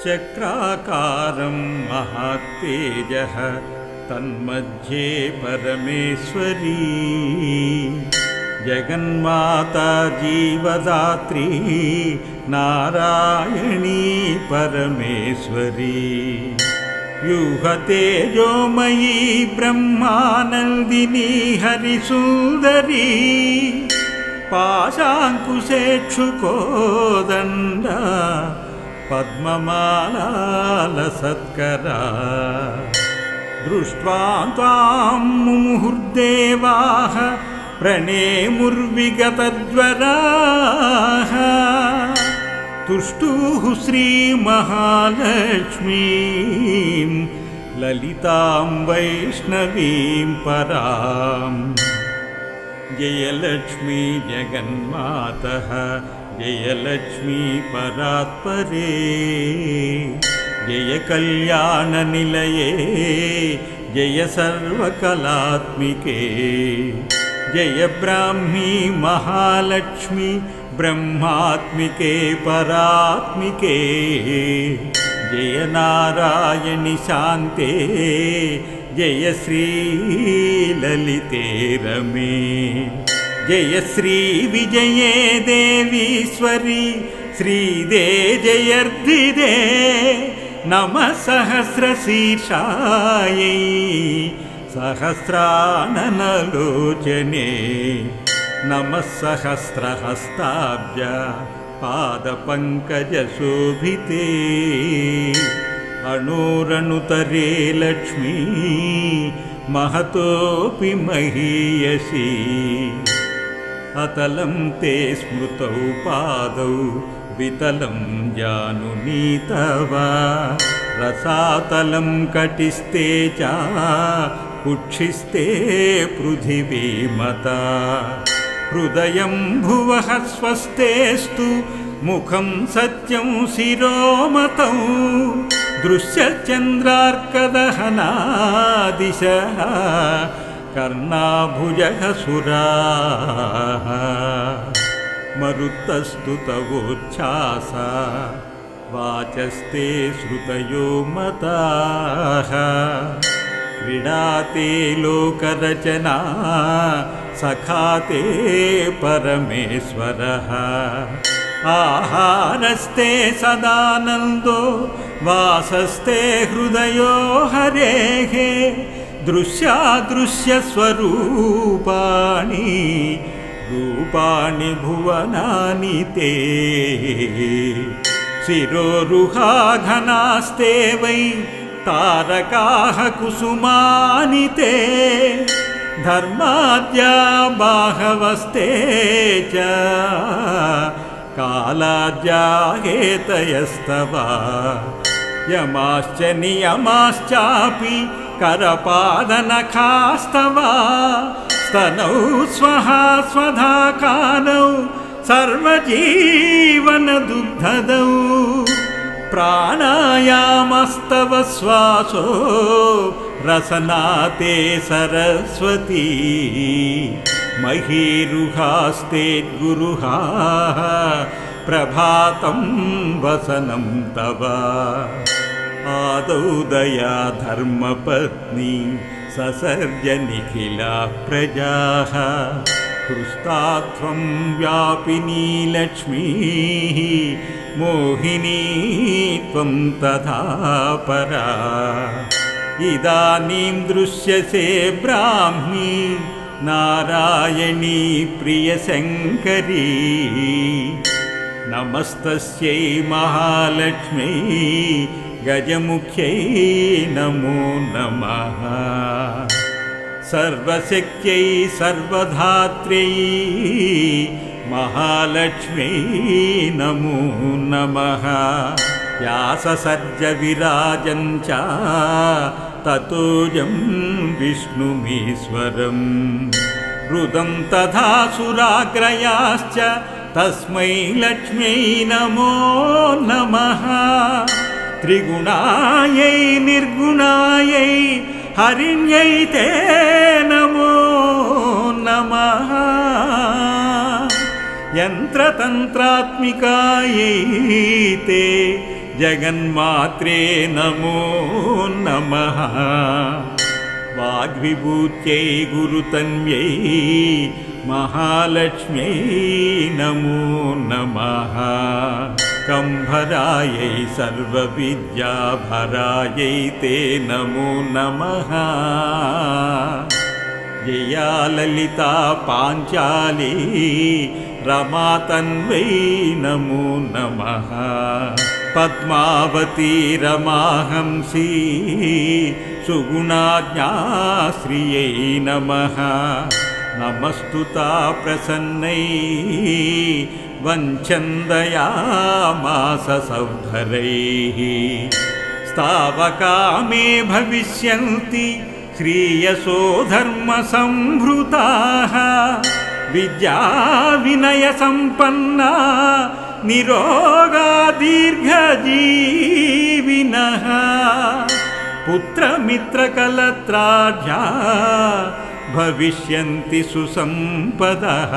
चक्राकारं महातेजः तन्मध्ये परमेश्वरी जगन्माता जीवदात्री नारायणी परमेश्वरी व्यूहतेजोमयी ब्रह्मानन्दिनी हरिसुन्दरी पाशाङ्कुशेक्षुकोदण्डा पद्ममालालसत्करा दृष्ट्वा त्वां मुहुर्देवाः प्रणेमुर्विगतज्वराः तुष्टुः श्रीमहालक्ष्मीं ललितां वैष्णवीं पराम् जयलक्ष्मी जगन्मातः जयलक्ष्मी परात्परे जय कल्याणनिलये जय सर्वकलात्मिके जय ब्राह्मी महालक्ष्मी ब्रह्मात्मिके परात्मिके जय नारायणि शान्ते जय श्री ललिते रमे जय श्री विजये देवीश्वरी श्रीदे जयर्धिदे नमः सहस्रशीर्षायै सहस्राननलोचने नमः सहस्रहस्ताब्ज पादपङ्कजशोभिते अणोरनुतरे लक्ष्मी महतोऽपि महीयसी अतलं ते स्मृतौ पादौ वितलं जानुनी तव रसातलं कटिस्ते च कुक्षिस्ते पृथिवीमता हृदयं भुवः स्वस्तेस्तु मुखं सत्यं शिरोमतौ दृश्यचन्द्रार्कदहनादिशः कर्णाभुजः सुराः मरुत्तस्तु तवोच्छ्वासा वाचस्ते श्रुतयो मताः क्रीडाते लोकरचना सखाते परमेश्वरः आहारस्ते सदानन्दो वासस्ते हृदयो हरेः दृश्यादृश्यस्वरूपाणि रूपाणि भुवनानि ते शिरोरुहाघनास्ते वै तारकाः कुसुमानि ते धर्माद्या बाहवस्ते च कालाद्या हेतयस्तव यमाश्च नियमाश्चापि करपादनखास्तव स्तनौ स्वहा स्वधा कानौ सर्वजीवनदुग्धदौ प्राणायामस्तव श्वासो रसनाते सरस्वती महीरुहास्ते गुरुहा प्रभातं वसनं तव आदौ दया धर्मपत्नी ससर्ज निखिला प्रजाः हृष्टात्वं व्यापिनी लक्ष्मीः मोहिनी त्वं तथा परा इदानीं दृश्यसे ब्राह्मी नारायणी प्रियशङ्करी नमस्तस्यै महालक्ष्म्यै गजमुख्यै नमो नमः सर्वशक्त्यै सर्वधात्र्यै महालक्ष्म्यै नमो नमः व्याससर्ज विराजं च ततोऽजं विष्णुमीश्वरम् रुदं तथा सुराग्रयाश्च तस्मै लक्ष्म्यै नमो नमः त्रिगुणायै निर्गुणायै हरिण्यै ते नमो नमः यन्त्रतन्त्रात्मिकायै ते जगन्मात्रे नमो नमः वाग्विभूत्यै गुरुतन्यै महालक्ष्म्यै नमो नमः कंभरायै सर्वविद्याभरायै ते नमो नमः जया ललिता पाञ्चाली रमातन्वै नमो नमः पद्मावती रमाहंसी सुगुणाज्ञाश्रियै नमः नमस्तुता प्रसन्नै वञ्चन्दयामास सौधरैः स्तावकामे भविष्यन्ति श्रीयसो धर्मसंभृताः विद्या विनय संपन्ना निरोगा दीर्घजीविनः पुत्रमित्रकलत्राढ्या भविष्यन्ति सुसंपदः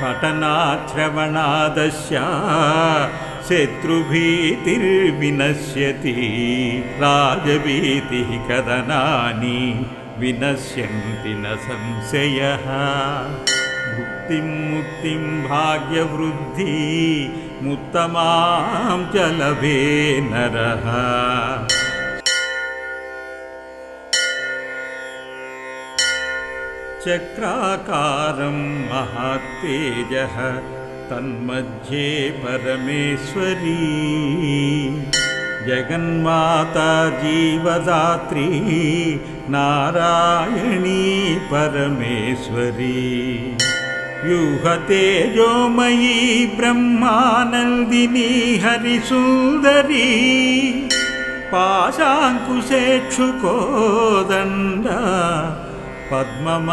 पठनाश्रवणादस्य शत्रुभीतिर्विनश्यति राजभीतिः कदनानि विनश्यन्ति न संशयः मुक्तिं मुक्तिं भाग्यवृद्धि मुत्तमां च लभे नरः चक्राकारं महातेजः तन्मध्ये परमेश्वरी जगन्माता जीवदात्री नारायणी परमेश्वरी व्यूहतेजोमयी ब्रह्मानन्दिनी हरिसुन्दरी पाशाङ्कुशेक्षुकोदण्डा पद्ममालालसत्करा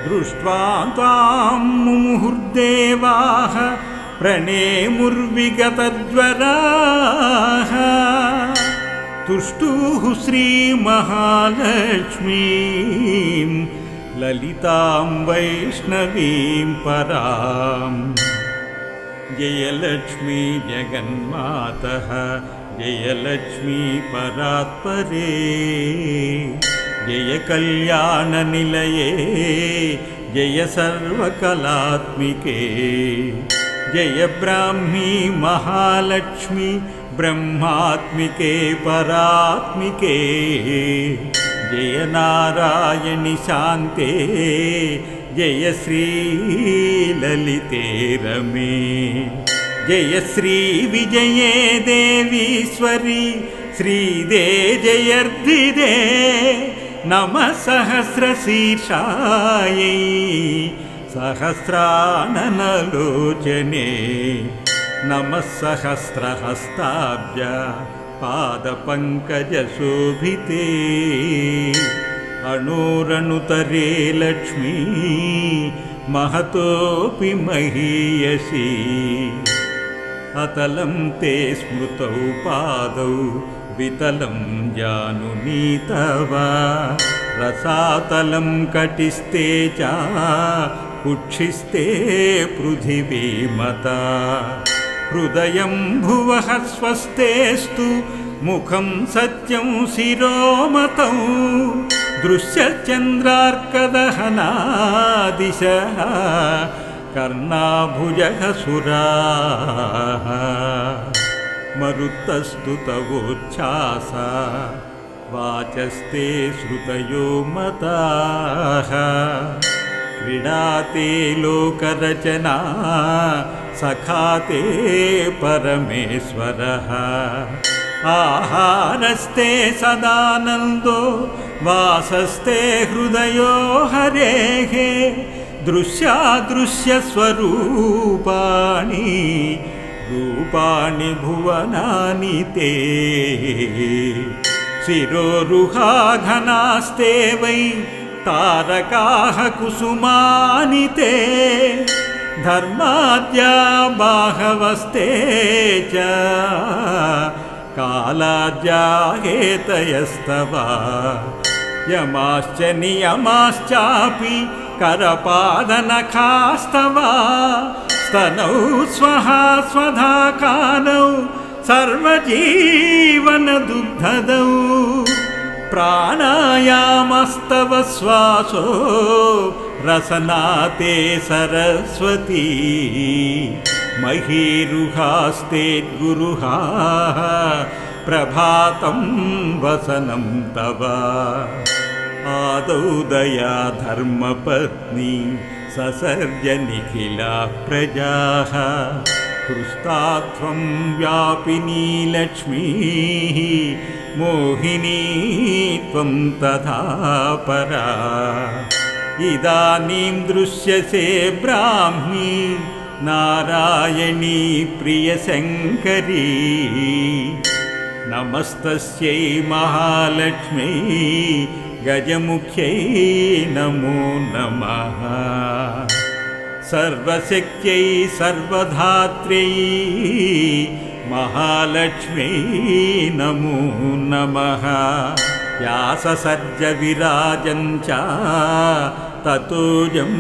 दृष्ट्वा त्वां मुहुर्देवाः प्रणेमुर्विगतज्वराः तुष्टुः श्रीमहालक्ष्मीं ललितां वैष्णवीं परां जयलक्ष्मी जगन्मातः जयलक्ष्मी परात्परे जय कल्याणनिलये जय सर्वकलात्मिके जय ब्राह्मी महालक्ष्मी ब्रह्मात्मिके परात्मिके जय नारायणि शान्ते जय श्री ललिते रमे जय श्री विजये देवीश्वरी श्रीदे जयर्धिदे नमः सहस्रशीर्षायै सहस्राननलोचने नमः सहस्रहस्ताब्ज पादपङ्कजशोभिते अणोरणुतरे लक्ष्मी महतोऽपि महीयसी अतलं ते स्मृतौ पादौ वितलं जानुनी तव रसातलं कटिस्ते च कुक्षिस्ते पृथिवीमता हृदयं भुवः स्वस्तेस्तु मुखं सत्यं शिरोमतौ दृश्यचन्द्रार्कदहनादिशः कर्णाभुजः सुराः मरुत्तस्तु तवोच्छ्वासा वाचस्ते श्रुतयो मताः क्रीडाते लोकरचना सखाते परमेश्वरः आहारस्ते सदानन्दो वासस्ते हृदयो हरेः दृश्यादृश्यस्वरूपाणि रूपाणि भुवनानि ते शिरोरुहाघनास्ते वै तारकाः कुसुमानि ते धर्माद्या बाहवस्ते च कालाद्या हेतयस्तव यमाश्च नियमाश्चापि करपादनखास्तव स्तनौ स्वहा स्वधा कानौ सर्वजीवनदुग्धदौ प्राणायामस्तव श्वासो रसनाते सरस्वती महीरुहास्तेद्गुरुहा प्रभातं वसनं तव आदौ दया धर्मपत्नी ससर्ज निखिला प्रजाः हृष्टात्वं व्यापिनी लक्ष्मीः मोहिनी त्वं तथा परा इदानीं दृश्यसे ब्राह्मी नारायणी प्रियशङ्करी नमस्तस्यै महालक्ष्म्यै गजमुख्यै नमो नमः सर्वशक्त्यै सर्वधात्र्यै महालक्ष्म्यै नमो नमः व्याससर्ज विराजं च ततोऽजं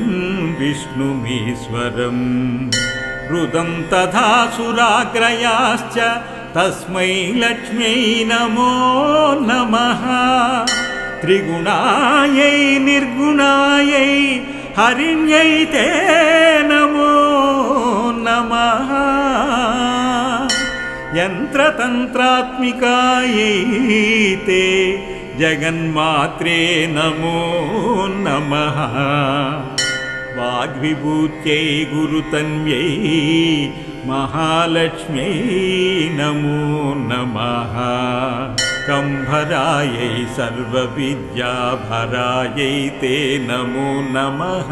विष्णुमीश्वरम् रुदं तथा सुराग्रयाश्च तस्मै लक्ष्म्यै नमो नमः त्रिगुणायै निर्गुणायै हरिण्यै ते नमो नमः यन्त्रतन्त्रात्मिकायै ते जगन्मात्रे नमो नमः वाग्विभूत्यै गुरुतन्व्यै महालक्ष्म्यै नमो नमः कंभरायै सर्वविद्याभरायै ते नमो नमः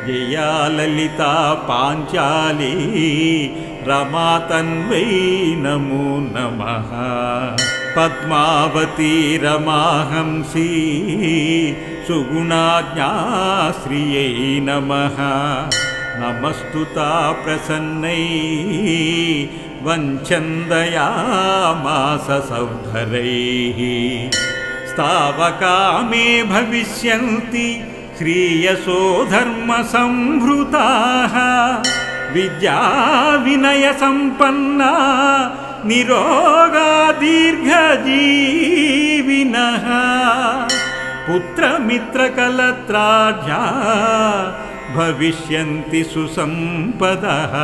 जया ललिता पाञ्चाली रमातन्वै नमो नमः पद्मावती रमाहंसी सुगुणाज्ञाश्रियै नमः नमस्तुता प्रसन्नै वञ्चन्दयामास सौधरैः स्तावकामे भविष्यन्ति श्रीयसो धर्मसंभृताः विद्या विनयसम्पन्ना निरोगा दीर्घजीविनः पुत्रमित्रकलत्राढ्या भविष्यन्ति सुसम्पदः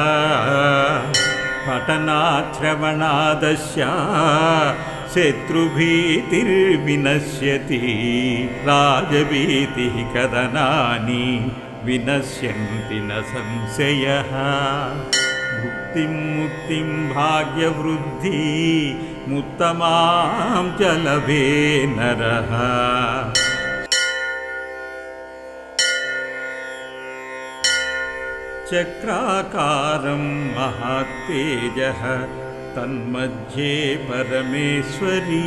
पठनाश्रवणादस्य शत्रुभीतिर्विनश्यति राजभीतिः कदनानि विनश्यन्ति न संशयः मुक्तिं मुक्तिं भाग्यवृद्धि मुत्तमां च लभे नरः चक्राकारं महातेजः तन्मध्ये परमेश्वरी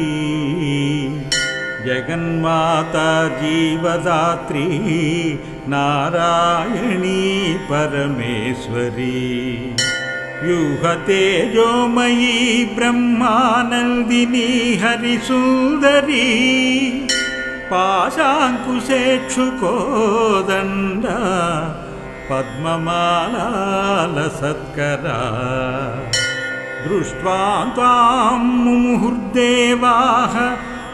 जगन्माता जीवदात्री नारायणी परमेश्वरी व्यूहतेजोमयी ब्रह्मानन्दिनी हरिसुन्दरी पाशाङ्कुशेक्षुकोदण्डा पद्ममालालसत्करा दृष्ट्वा त्वां मुहुर्देवाः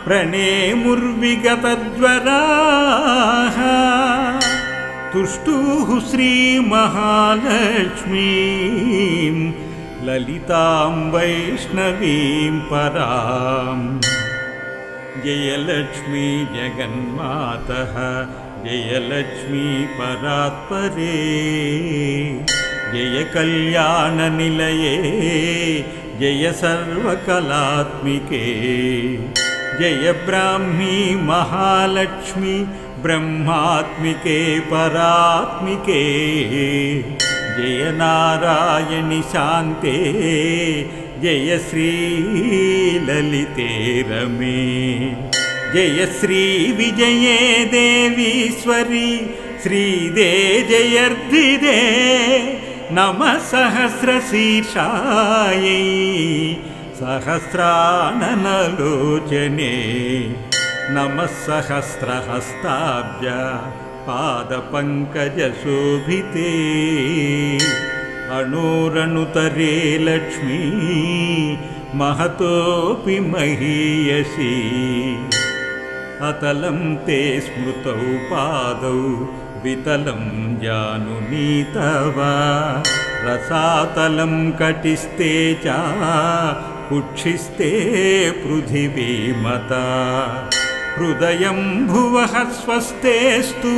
प्रणेमुर्विगतज्वराः तुष्टुः श्रीमहालक्ष्मीं ललितां वैष्णवीं पराम् जयलक्ष्मी जगन्मातः जयलक्ष्मी परात्परे जय कल्याणनिलये जय सर्वकलात्मिके जय ब्राह्मी महालक्ष्मी ब्रह्मात्मिके परात्मिके जय नारायणि शान्ते जय श्री ललिते रमे जय श्री विजये देवीश्वरी श्रीदे जयर्धिदे नमः सहस्रशीर्षायै सहस्राननलोचने नमः सहस्रहस्ताभ्य पादपङ्कजशोभिते अणोरणुतरे लक्ष्मी महतोऽपि महीयसी अतलं ते स्मृतौ पादौ वितलं जानुनी तव रसातलं कटिस्ते च कुक्षिस्ते पृथिवीमता हृदयं भुवः स्वस्तेस्तु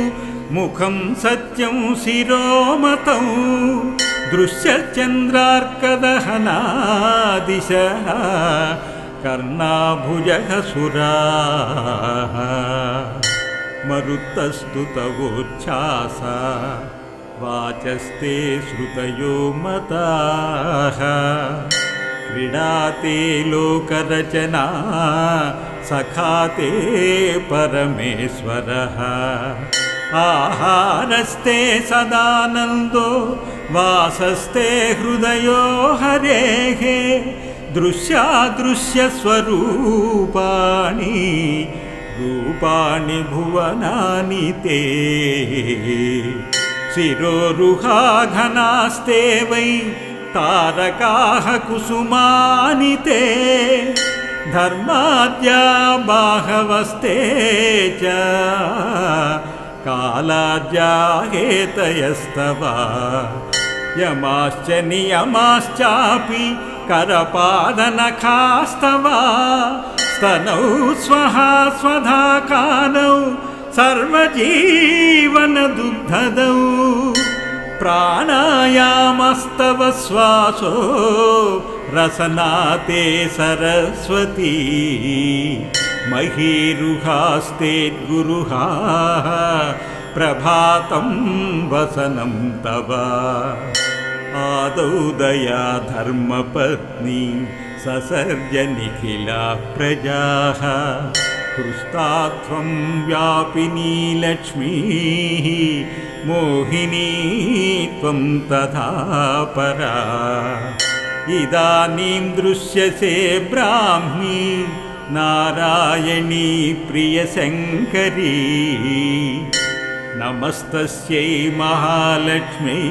मुखं सत्यं शिरोमतौ दृश्यचन्द्रार्कदहनादिशः कर्णाभुजः सुराः मरुत्तस्तु तवोच्छ्वासा वाचस्ते श्रुतयो मताः क्रीडाते लोकरचना सखाते परमेश्वरः आहारस्ते सदानन्दो वासस्ते हृदयो हरेः दृश्यादृश्यस्वरूपाणि रूपाणि भुवनानि ते शिरोरुहाघनास्ते वै तारकाः कुसुमानि ते धर्माद्या बाहवस्ते च कालाद्या हेतयस्तव यमाश्च नियमाश्चापि करपादनखास्तव स्तनौ स्वहा स्वधा कानौ सर्वजीवनदुग्धदौ प्राणायामस्तव श्वासो रसनाते सरस्वती महीरुहास्ते गुरुहा प्रभातं वसनं तव आदौ दया धर्मपत्नी ससर्ज निखिला प्रजाः हृष्टात्वं व्यापिनी लक्ष्मीः मोहिनी त्वं तथा परा इदानीं दृश्यसे ब्राह्मी नारायणी प्रियशङ्करी नमस्तस्यै महालक्ष्म्यै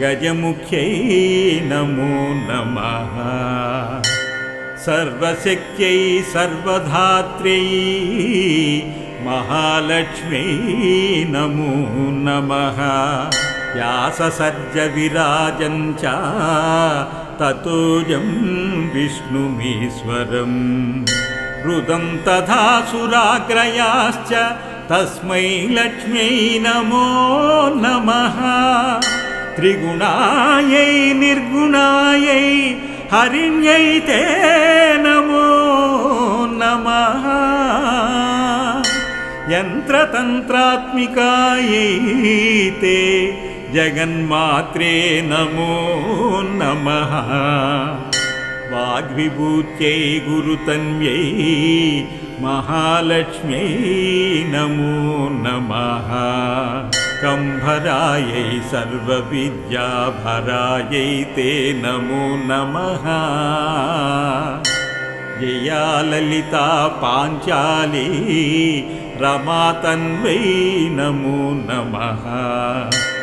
गजमुख्यै नमो नमः सर्वशक्त्यै सर्वधात्र्यै महालक्ष्म्यै नमो नमः व्याससर्ज विराजं च ततोऽयं विष्णुमीश्वरम् रुदं तथा सुराग्रयाश्च तस्मै लक्ष्म्यै नमो नमः त्रिगुणायै निर्गुणायै हरिण्यै ते नमो नमः यन्त्रतन्त्रात्मिकायै ते जगन्मात्रे नमो नमः वाग्विभूत्यै गुरुतन्व्यै महालक्ष्म्यै नमो नमः कंभरायै सर्वविद्याभरायै ते नमो नमः जया ललिता पाञ्चाली रमातन्वै नमो नमः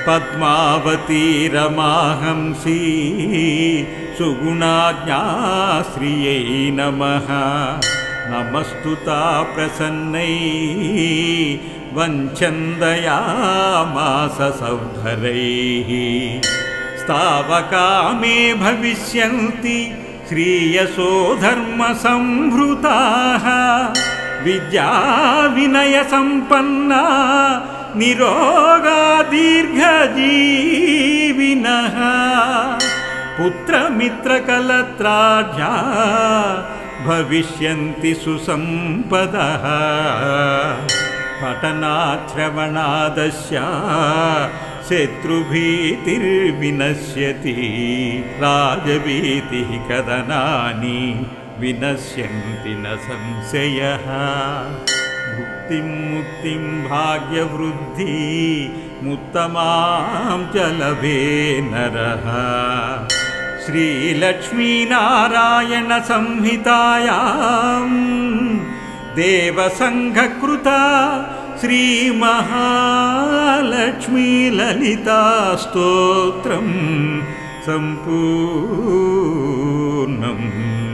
पद्मावती रमाहंसी सुगुणाज्ञाश्रियै नमः नमस्तुता प्रसन्नै वञ्चन्दयामास सौधरैः स्तावकामे भविष्यन्ति श्रीयसो धर्मसंभृताः विद्या विनयसम्पन्ना निरोगा दीर्घजीविनः पुत्रमित्रकलत्राढ्या भविष्यन्ति सुसम्पदः पठनाश्रवणादस्य शत्रुभीतिर्विनश्यति राजभीतिः कदनानि विनश्यन्ति न संशयः मुक्तिं मुक्तिं भाग्यवृद्धि मुत्तमां च लभे नरः श्रीलक्ष्मीनारायण संहितायां देवसङ्घकृता श्रीमहालक्ष्मी ललितास्तोत्रं सम्पूर्णम्।